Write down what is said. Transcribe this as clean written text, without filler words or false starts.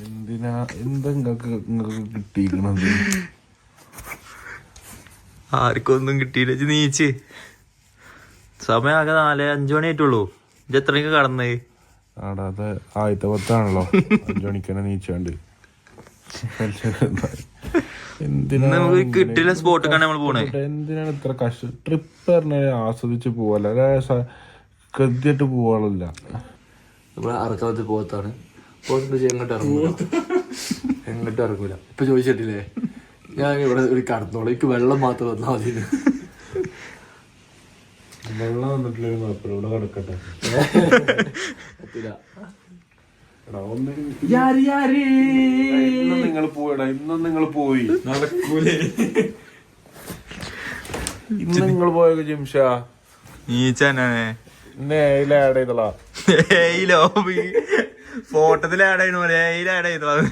എന്തിനാ എന്താ കിട്ടിയിരിക്കണത്? ആർക്കൊന്നും കിട്ടിയില്ല. നീച്ച് സമയം ആകെ 4-5 മണി ആയിട്ടുള്ളൂ. ഇത് എത്രയൊക്കെ കടന്നേ? ആടാ അത് ആദ്യത്തെ പത്താണല്ലോ. 5 മണിക്കന്നെ നീച്ചാണ്ട്. നമുക്ക് കിട്ടില്ല സ്പോട്ടൊക്കെയാണ് നമ്മൾ പോണേ. എന്തിനാണ് ഇത്ര കഷ്ടം? ട്രിപ്പ് പറഞ്ഞാൽ ആസ്വദിച്ച് പോവല്ല, കൃത്യമായിട്ട് പോവാറില്ല. നമ്മളെ അറക്കാമത്ത് പോകത്താണ്. എങ്ങോട്ട് ഇറങ്ങൂല. ഇപ്പൊ ചോദിച്ചിട്ടില്ലേ, ഞാൻ ഇവിടെ ഒരു കടന്നോളൂ, എനിക്ക് വെള്ളം മാത്രം വന്നാൽ മതി. വെള്ളം വന്നിട്ടില്ല ഇവിടെ കിടക്കട്ടെ. ഇന്നും നിങ്ങൾ പോയി നടക്കൂലേ? ഇന്ന് നിങ്ങൾ പോയ ജിംഷാ ഫോട്ടോത്തിൽ ആഡ് ചെയ്യണ പോലെ ആഡ് ചെയ്തോളാം.